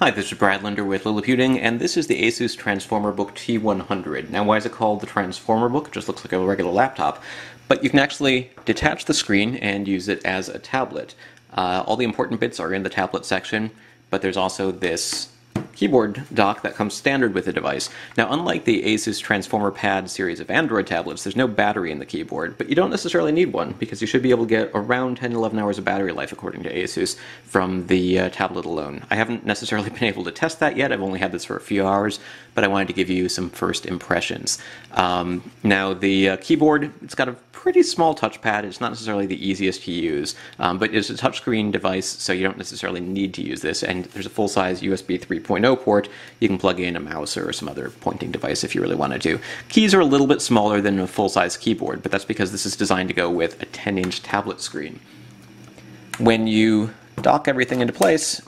Hi, this is Brad Linder with Liliputing, and this is the Asus Transformer Book T100. Now, why is it called the Transformer Book? It just looks like a regular laptop. But you can actually detach the screen and use it as a tablet. All the important bits are in the tablet section, but there's also this keyboard dock that comes standard with the device. Now, unlike the Asus Transformer Pad series of Android tablets, there's no battery in the keyboard, but you don't necessarily need one because you should be able to get around 10-11 hours of battery life according to Asus from the tablet alone. I haven't necessarily been able to test that yet. I've only had this for a few hours, but I wanted to give you some first impressions. Now, the keyboard, it's got a pretty small touchpad. It's not necessarily the easiest to use, but it's a touchscreen device, so you don't necessarily need to use this. And there's a full-size USB 3.0 port. You can plug in a mouse or some other pointing device if you really wanted to. Keys are a little bit smaller than a full-size keyboard, but that's because this is designed to go with a 10-inch tablet screen. When you dock everything into place,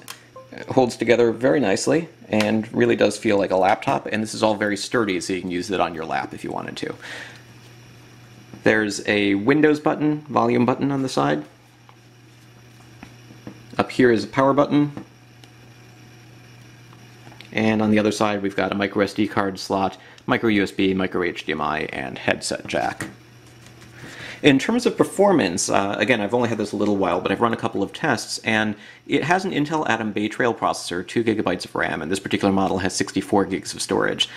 it holds together very nicely and really does feel like a laptop, and this is all very sturdy, so you can use it on your lap if you wanted to. There's a Windows button, volume button on the side. Up here is a power button. And on the other side we've got a micro SD card slot, micro USB, micro HDMI, and headset jack. In terms of performance, again, I've only had this a little while, but I've run a couple of tests, and it has an Intel Atom Bay Trail processor, 2 GB of RAM, and this particular model has 64 gigs of storage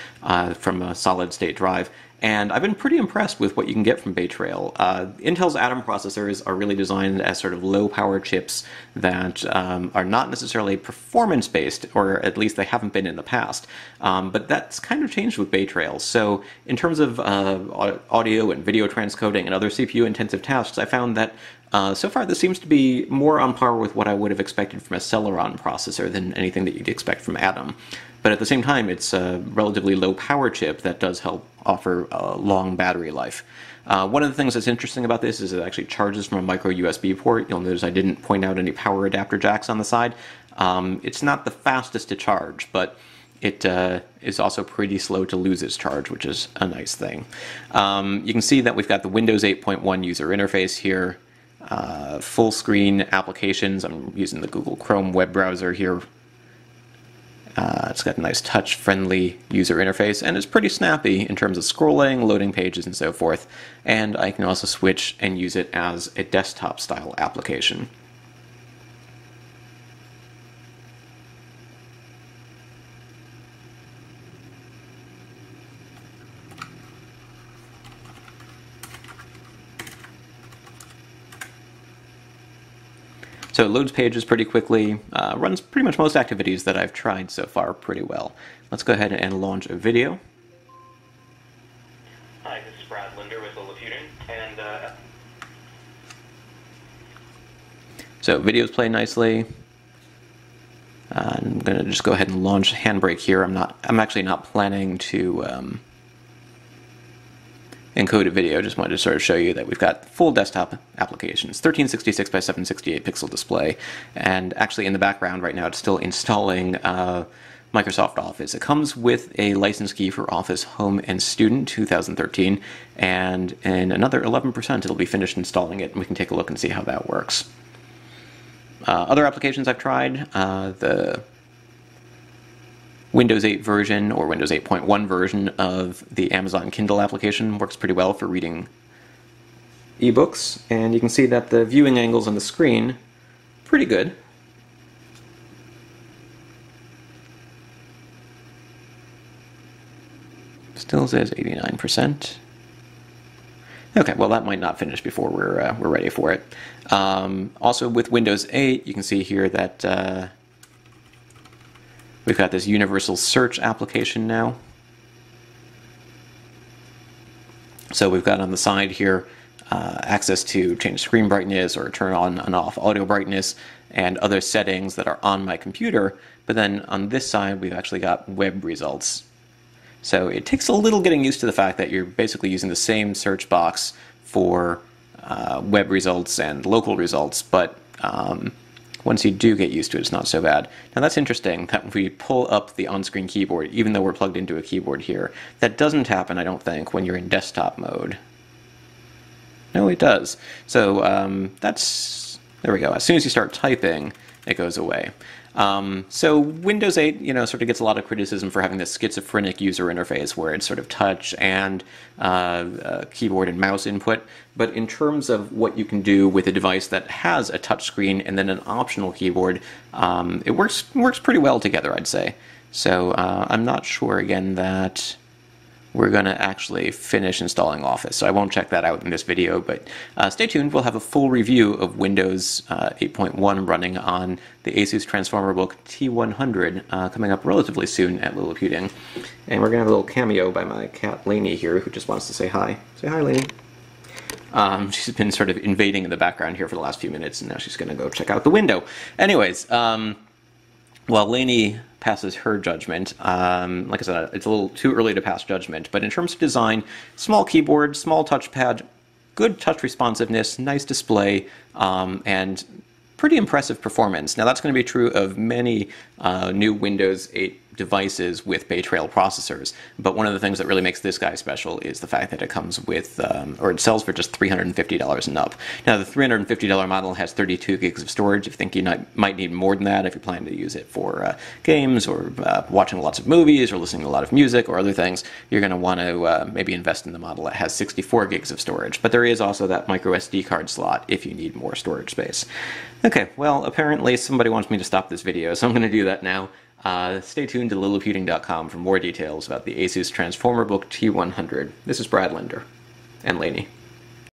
from a solid-state drive. And I've been pretty impressed with what you can get from Bay Trail. Intel's Atom processors are really designed as sort of low-power chips that are not necessarily performance-based, or at least they haven't been in the past. But that's kind of changed with Bay Trail. So in terms of audio and video transcoding and other CPU-intensive tasks, I found that so far this seems to be more on par with what I would have expected from a Celeron processor than anything that you'd expect from Atom. But at the same time, it's a relatively low power chip that does help offer a long battery life. One of the things that's interesting about this is it actually charges from a micro USB port. You'll notice I didn't point out any power adapter jacks on the side. It's not the fastest to charge, but it is also pretty slow to lose its charge, which is a nice thing. You can see that we've got the Windows 8.1 user interface here. Full screen applications. I'm using the Google Chrome web browser here. It's got a nice touch-friendly user interface, and it's pretty snappy in terms of scrolling, loading pages, and so forth. And I can also switch and use it as a desktop-style application. So it loads pages pretty quickly, runs pretty much most activities that I've tried so far pretty well. Let's go ahead and launch a video. Hi, this is Brad Linder with Liliputing, and So videos play nicely. I'm going to just go ahead and launch Handbrake here. I'm actually not planning to encode a video. Just wanted to sort of show you that we've got full desktop applications, 1366 by 768 pixel display, and actually in the background right now it's still installing Microsoft Office. It comes with a license key for Office Home and Student 2013, and in another 11% it'll be finished installing it, and we can take a look and see how that works. Other applications I've tried, the Windows 8 version, or Windows 8.1 version of the Amazon Kindle application works pretty well for reading ebooks, and you can see that the viewing angles on the screen pretty good. Still says 89%. Okay, well that might not finish before we're ready for it. Also with Windows 8, you can see here that we've got this universal search application now. So we've got on the side here access to change screen brightness or turn on and off audio brightness and other settings that are on my computer. But then on this side we've actually got web results. So it takes a little getting used to the fact that you're basically using the same search box for web results and local results, but once you do get used to it, it's not so bad. Now that's interesting that if we pull up the on-screen keyboard, even though we're plugged into a keyboard here, that doesn't happen, I don't think, when you're in desktop mode. No, it does. So there we go. As soon as you start typing, it goes away. So Windows 8, sort of gets a lot of criticism for having this schizophrenic user interface where it's sort of touch and keyboard and mouse input. But in terms of what you can do with a device that has a touch screen and then an optional keyboard, it works pretty well together, I'd say. So I'm not sure, again, that we're going to actually finish installing Office. So I won't check that out in this video, but stay tuned. We'll have a full review of Windows 8.1 running on the Asus Transformer Book T100 coming up relatively soon at Liliputing. And we're going to have a little cameo by my cat Lainey here, who just wants to say hi. Say hi, Lainey. She's been sort of invading in the background here for the last few minutes, and now she's going to go check out the window. Anyways, while Lainey passes her judgment, like I said, it's a little too early to pass judgment, but in terms of design, small keyboard, small touchpad, good touch responsiveness, nice display, and pretty impressive performance. Now that's going to be true of many new Windows 8 devices with Bay Trail processors, but one of the things that really makes this guy special is the fact that it comes with, or it sells for just $350 and up. Now the $350 model has 32 gigs of storage. If you think you might need more than that, if you're planning to use it for games or watching lots of movies or listening to a lot of music or other things, you're going to want to maybe invest in the model that has 64 gigs of storage. But there is also that micro SD card slot if you need more storage space. Okay, well, apparently somebody wants me to stop this video, so I'm going to do that now. Stay tuned to liliputing.com for more details about the Asus Transformer Book T100. This is Brad Linder and Lainey.